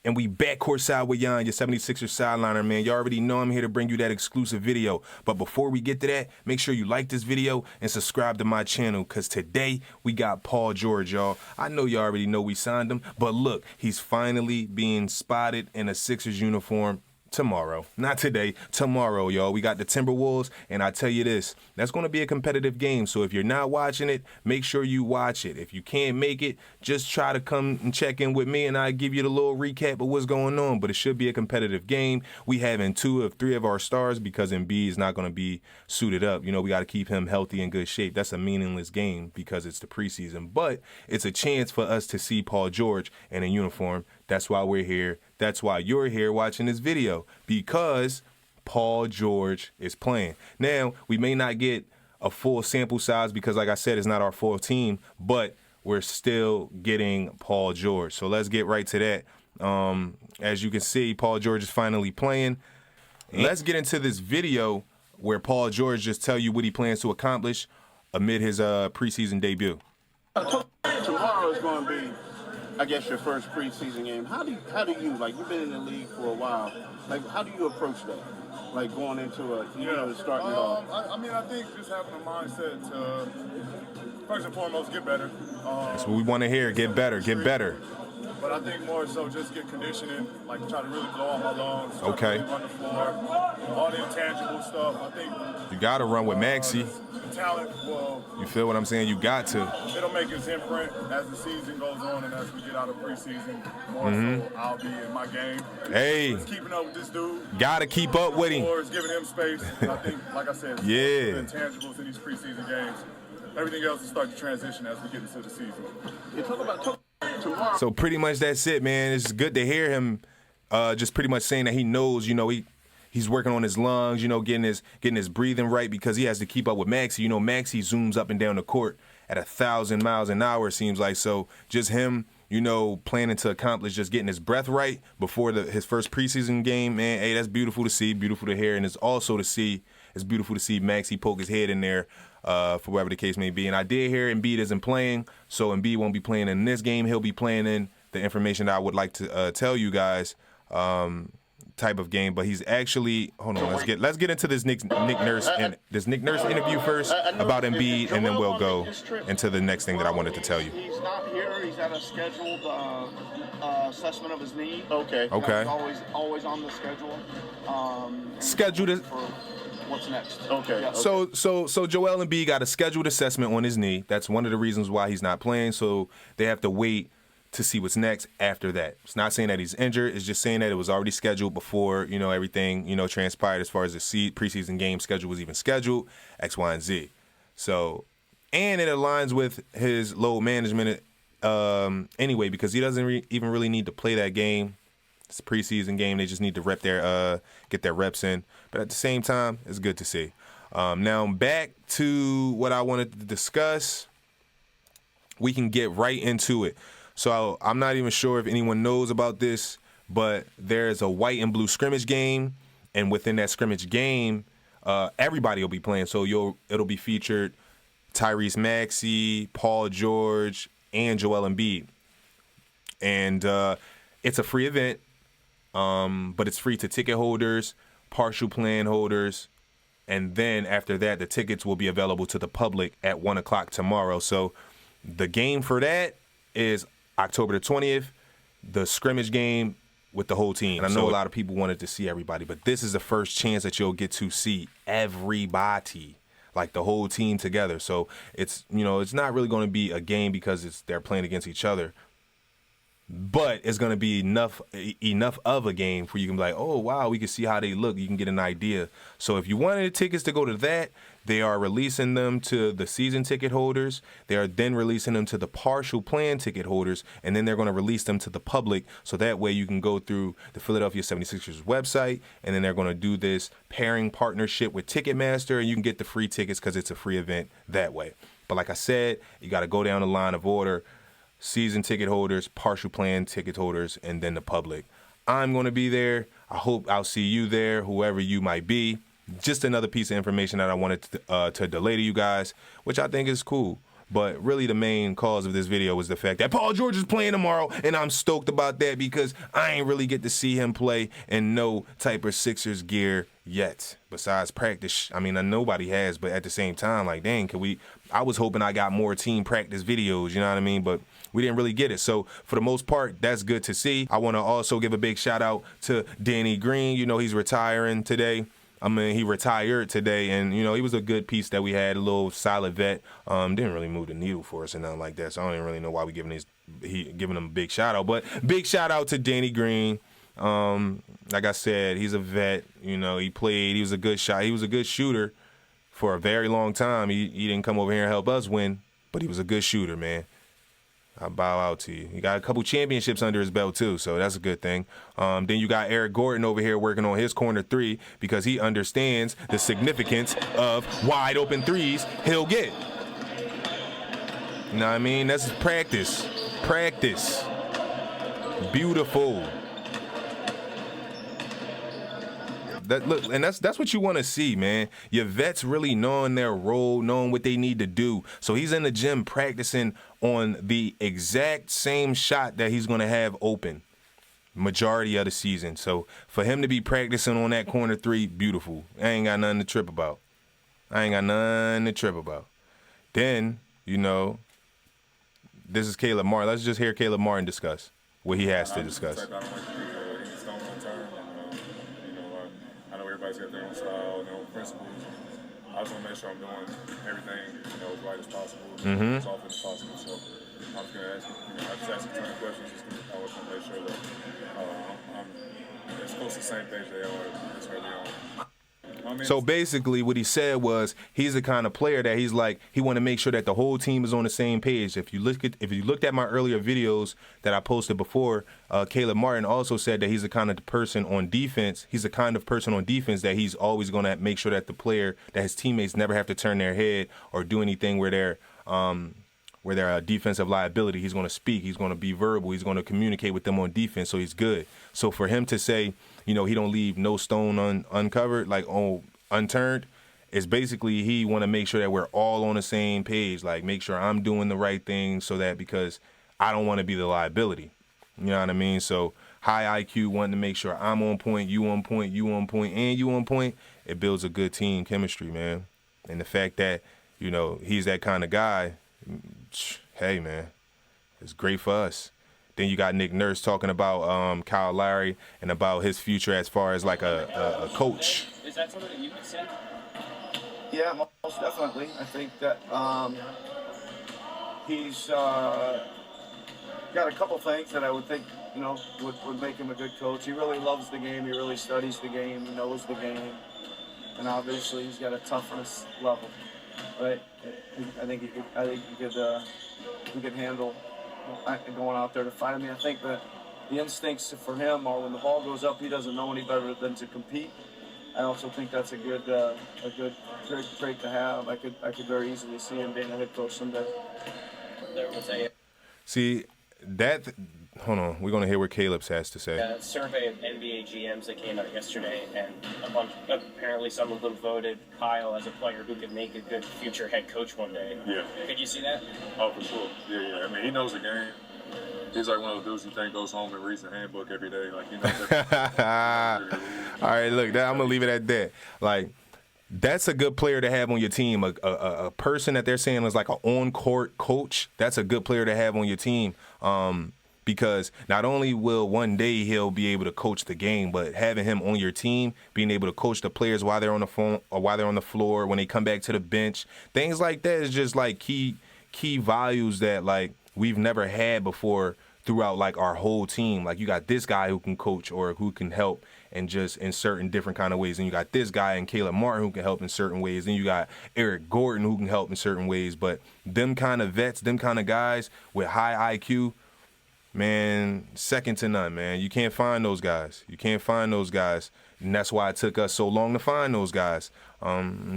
And we back courtside with Jan, your 76ers sideliner, man. You already know I'm here to bring you that exclusive video. But before we get to that, make sure you like this video and subscribe to my channel, because today we got Paul George, y'all. I know you already know we signed him, but look, he's finally being spotted in a Sixers uniform tomorrow. Not today, tomorrow, y'all. We got the Timberwolves, and I tell you this, that's going to be a competitive game. So if you're not watching it, make sure you watch it. If you can't make it, just try to come and check in with me, and I'll give you the little recap of what's going on. But it should be a competitive game. We having 2 of 3 of our stars because Embiid is not going to be suited up. You know, we got to keep him healthy and good shape. That's a meaningless game because it's the preseason. But it's a chance for us to see Paul George in a uniform. That's why we're here. That's why you're here watching this video, because Paul George is playing. Now, we may not get a full sample size because, like I said, it's not our full team, but we're still getting Paul George. So let's get right to that. As you can see, Paul George is finally playing. Let's get into this video where Paul George just tell you what he plans to accomplish amid his preseason debut. Tomorrow is going to be, I guess, your first preseason game. How do you, like, you've been in the league for a while, like, how do you approach that? Like, going into a, starting it off? I mean, I think just having a mindset to, first and foremost, get better. That's what we want to hear, get better, get better. But I think more so just get conditioning, like try to really blow out my lungs, okay. Really run the floor, all the intangible stuff. I think you got to run with Maxey. The talent, well, you feel what I'm saying? You got to. It'll make its imprint as the season goes on and as we get out of preseason. More so, I'll be in my game. Hey, just keeping up with this dude. Got to keep up with him. Giving him space. I think, like I said, yeah, the intangibles in these preseason games. Everything else will start to transition as we get into the season. You talk about tomorrow. So pretty much that's it, man. It's good to hear him just pretty much saying that he knows, you know, he's working on his lungs, you know, getting his breathing right, because he has to keep up with Maxey. You know, Maxey zooms up and down the court at 1,000 miles an hour, it seems like. So just him, you know, planning to accomplish just getting his breath right before his first preseason game, man. Hey, that's beautiful to see, beautiful to hear, and it's beautiful to see Maxey poke his head in there for whatever the case may be. And I did hear Embiid isn't playing, so Embiid won't be playing in this game. He'll be playing in the information that I would like to tell you guys type of game. But he's actually, hold on, let's get into this Nick Nurse interview first about Embiid, and then we'll go into the next thing that I wanted to tell you. He's not here. He's at a scheduled assessment of his knee. Okay. He's always on the schedule. Scheduled. What's next? Okay. Yeah. So Joel Embiid got a scheduled assessment on his knee. That's one of the reasons why he's not playing. So they have to wait to see what's next after that. It's not saying that he's injured. It's just saying that it was already scheduled before, you know, everything, you know, transpired as far as the preseason game schedule was even scheduled, X, Y, and Z. So, and it aligns with his load management anyway, because he doesn't even really need to play that game. It's a preseason game. They just need to get their reps in. But at the same time, it's good to see. Now, back to what I wanted to discuss. We can get right into it. So I'm not even sure if anyone knows about this, but there's a white and blue scrimmage game. And within that scrimmage game, everybody will be playing. So it'll be featured Tyrese Maxey, Paul George, and Joel Embiid. And it's a free event. But it's free to ticket holders, partial plan holders, and then after that, the tickets will be available to the public at 1 o'clock tomorrow. So the game for that is October the 20th, the scrimmage game with the whole team. And I know a lot of people wanted to see everybody, but this is the first chance that you'll get to see everybody, like the whole team together. So it's, you know, it's not really going to be a game because they're playing against each other. But it's going to be enough of a game where you can be like, oh, wow, we can see how they look. You can get an idea. So if you wanted tickets to go to that, they are releasing them to the season ticket holders. They are then releasing them to the partial plan ticket holders, and then they're going to release them to the public. So that way you can go through the Philadelphia 76ers website, and then they're going to do this pairing partnership with Ticketmaster, and you can get the free tickets because it's a free event that way. But like I said, you got to go down the line of order. Season ticket holders, partial plan ticket holders, and then the public. I'm going to be there. I hope I'll see you there, whoever you might be. Just another piece of information that I wanted to delay to you guys, which I think is cool. But really the main cause of this video was the fact that Paul George is playing tomorrow, and I'm stoked about that because I ain't really get to see him play in no type of Sixers gear yet. Besides practice, I mean, nobody has, but at the same time, like, dang, I was hoping I got more team practice videos, you know what I mean? But we didn't really get it. So for the most part, that's good to see. I want to also give a big shout out to Danny Green. You know, he's retiring today. I mean, he retired today, and, you know, he was a good piece that we had, a little solid vet. Didn't really move the needle for us and nothing like that, so I don't even really know why we giving him a big shout-out. But big shout-out to Danny Green. Like I said, he's a vet. You know, he played. He was a good shot. He was a good shooter for a very long time. He didn't come over here and help us win, but he was a good shooter, man. I bow out to you. He got a couple championships under his belt, too, so that's a good thing. Then you got Eric Gordon over here working on his corner three because he understands the significance of wide open threes he'll get. You know what I mean? That's practice. Practice. Beautiful. Look, and that's what you want to see, man. Your vets really knowing their role, knowing what they need to do. So he's in the gym practicing on the exact same shot that he's going to have open majority of the season. So for him to be practicing on that corner three, beautiful. I ain't got nothing to trip about. Then, you know, this is Caleb Martin. Let's just hear Caleb Martin discuss what he has to discuss. Everybody's got their own style, their own principles. I just want to make sure I'm doing everything, as right as possible, as often as possible. So I was going to ask you, I just asked a ton of questions just because I was going to make sure that I'm as close to the same page they are as early on. So basically what he said was he's the kind of player that he's like, he want to make sure that the whole team is on the same page. If you looked at my earlier videos that I posted before, Caleb Martin also said that he's the kind of person on defense. He's the kind of person on defense that he's always going to make sure that that his teammates never have to turn their head or do anything where they're a defensive liability. He's going to speak. He's going to be verbal. He's going to communicate with them on defense, so he's good. So for him to say, he don't leave no stone uncovered, unturned, is basically he want to make sure that we're all on the same page, like make sure I'm doing the right thing so that because I don't want to be the liability. You know what I mean? So high IQ, wanting to make sure I'm on point, you on point, you on point, and you on point, it builds a good team chemistry, man. And the fact that, he's that kind of guy, hey, man, it's great for us. Then you got Nick Nurse talking about Kyle Lowry and about his future as far as like a coach. Is that something that you could say? Yeah, most definitely. I think that he's got a couple things that I would think, would make him a good coach. He really loves the game. He really studies the game. He knows the game. And obviously he's got a toughness level. Right? I think he could handle going out there to fight. I mean, I think that the instincts for him are when the ball goes up, he doesn't know any better than to compete. I also think that's a good trait to have. I could very easily see him being a head coach someday. See, hold on, we're gonna hear what Caleb has to say. A survey of NBA GMs that came out yesterday, and apparently some of them voted Kyle as a player who could make a good future head coach one day. Yeah. Could you see that? Oh, for sure. Yeah. I mean, he knows the game. He's like one of those dudes you think goes home and reads the handbook every day. Like, he knows that. All right, look, I'm gonna leave it at that. Like, that's a good player to have on your team. A person that they're saying is like an on-court coach. That's a good player to have on your team. Because not only will one day he'll be able to coach the game, but having him on your team, being able to coach the players while they're on the phone or while they're on the floor, when they come back to the bench, things like that is just like key values that like we've never had before throughout like our whole team. Like you got this guy who can coach or who can help and just in certain different kind of ways. And you got this guy and Caleb Martin who can help in certain ways. Then you got Eric Gordon who can help in certain ways. But them kind of vets, them kind of guys with high IQ, man, second to none, man. You can't find those guys. And that's why it took us so long to find those guys.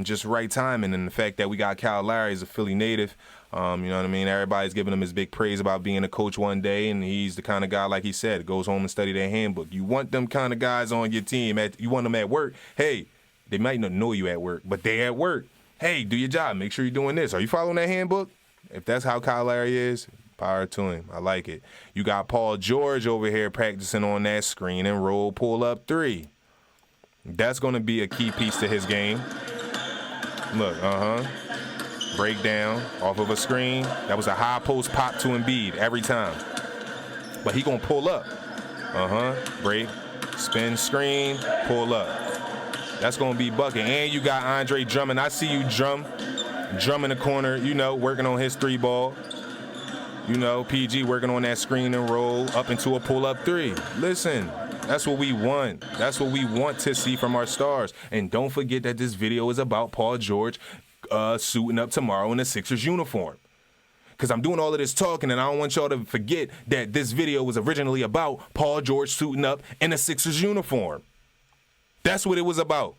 Just right timing. And the fact that we got Kyle Lowry as a Philly native, you know what I mean? Everybody's giving him his big praise about being a coach one day, and he's the kind of guy, like he said, goes home and study their handbook. You want them kind of guys on your team. You want them at work. Hey, they might not know you at work, but they at work. Hey, do your job. Make sure you're doing this. Are you following that handbook? If that's how Kyle Lowry is, power to him. I like it. You got Paul George over here practicing on that screen and roll pull-up 3. That's going to be a key piece to his game. Look, breakdown off of a screen. That was a high post pop to Embiid every time. But he going to pull up. Break, spin screen, pull up. That's going to be bucket. And you got Andre Drummond. I see you drum in the corner, working on his 3-ball. PG working on that screen and roll up into a pull-up 3. Listen, that's what we want. That's what we want to see from our stars. And don't forget that this video is about Paul George suiting up tomorrow in a Sixers uniform. Because I'm doing all of this talking, and I don't want y'all to forget that this video was originally about Paul George suiting up in a Sixers uniform. That's what it was about.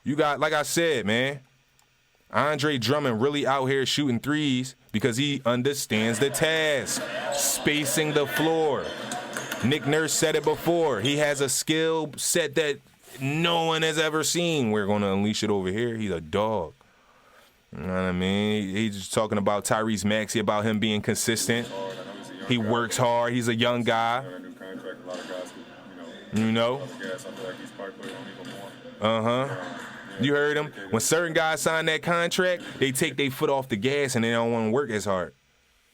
You got, like I said, man, Andre Drummond really out here shooting threes because he understands the task. Spacing the floor. Nick Nurse said it before. He has a skill set that no one has ever seen. We're going to unleash it over here. He's a dog. You know what I mean? He's just talking about Tyrese Maxey, about him being consistent. He works hard. He's a young guy. You heard him? When certain guys sign that contract, they take their foot off the gas and they don't want to work as hard.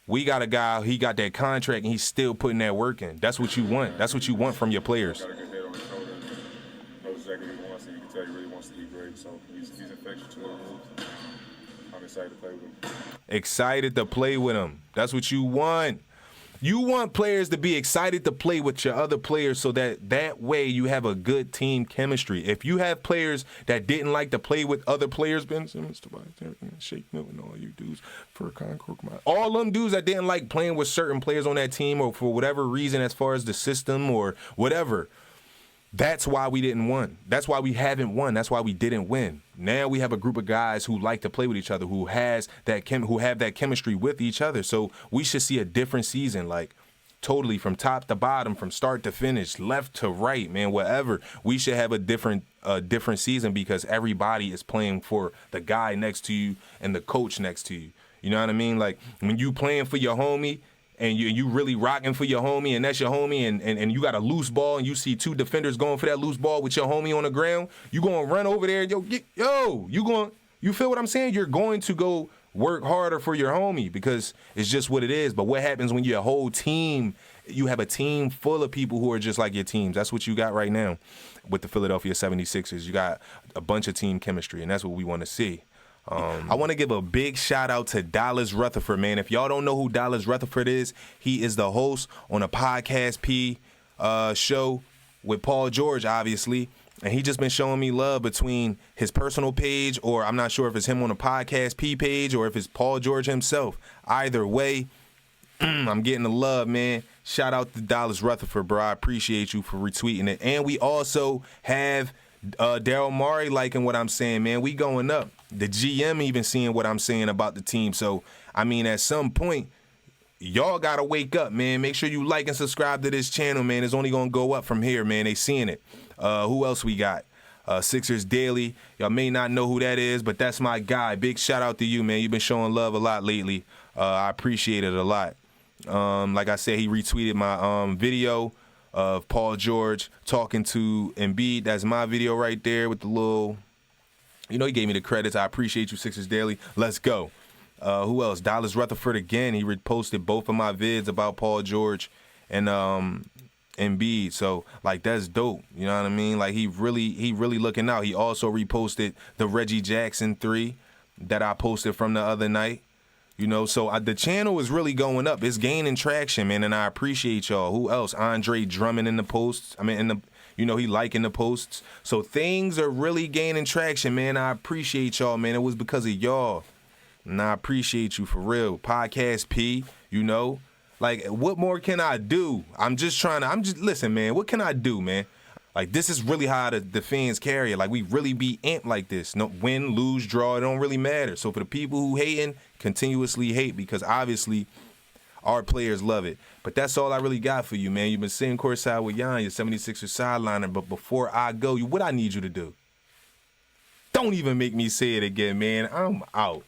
We got a guy, he got that contract and he's still putting that work in. That's what you want. That's what you want from your players. Got a good head on his shoulder. Knows exactly what he wants, and you can tell he really wants to eat great. So he's infectious to the moves. I'm excited to play with him. Excited to play with him. That's what you want. You want players to be excited to play with your other players so that way you have a good team chemistry. If you have players that didn't like to play with other players, Ben Simmons, Tobias, Shake Milton, all you dudes, all them dudes that didn't like playing with certain players on that team or for whatever reason as far as the system or whatever, that's why we didn't win. That's why we haven't won. That's why we didn't win. Now we have a group of guys who like to play with each other, who have that chemistry with each other. So we should see a different season, like totally from top to bottom, from start to finish, left to right, man, whatever. We should have a different season because everybody is playing for the guy next to you and the coach next to you. You know what I mean? Like when you playing for your homie, and you really rocking for your homie, and that's your homie, and you got a loose ball, and you see 2 defenders going for that loose ball with your homie on the ground, you going to run over there, you feel what I'm saying? You're going to go work harder for your homie because it's just what it is. But what happens when you're a whole team, you have a team full of people who are just like your teams. That's what you got right now with the Philadelphia 76ers. You got a bunch of team chemistry, and that's what we want to see. I want to give a big shout out to Dallas Rutherford, man. If y'all don't know who Dallas Rutherford is, he is the host on a Podcast P show with Paul George, obviously. And he just been showing me love between his personal page, or I'm not sure if it's him on a Podcast P page or if it's Paul George himself. Either way, I'm getting the love, man. Shout out to Dallas Rutherford, bro. I appreciate you for retweeting it. And we also have Daryl Morey liking what I'm saying, man. We going up. The GM even seeing what I'm saying about the team. So, I mean, at some point, y'all got to wake up, man. Make sure you like and subscribe to this channel, man. It's only going to go up from here, man. They seeing it. Who else we got? Sixers Daily. Y'all may not know who that is, but that's my guy. Big shout out to you, man. You've been showing love a lot lately. I appreciate it a lot. Like I said, he retweeted my video of Paul George talking to Embiid. That's my video right there with the little... he gave me the credits. I appreciate you, Sixers Daily. Let's go. Who else? Dallas Rutherford again. He reposted both of my vids about Paul George and Embiid. So, like, that's dope. You know what I mean? Like, he really looking out. He also reposted the Reggie Jackson 3 that I posted from the other night. So the channel is really going up. It's gaining traction, man, and I appreciate y'all. Who else? Andre Drummond in the posts. He liking the posts. So things are really gaining traction, man. I appreciate y'all, man. It was because of y'all. And I appreciate you for real. Podcast P, Like, what more can I do? Listen, man, what can I do, man? Like, this is really how the fans carry it. Like, we really be amped like this. No, win, lose, draw, it don't really matter. So for the people who hating, continuously hate because obviously our players love it. But that's all I really got for you, man. You've been sitting courtside with Jan, your 76ers sideliner. But before I go, what I need you to do, don't even make me say it again, man. I'm out.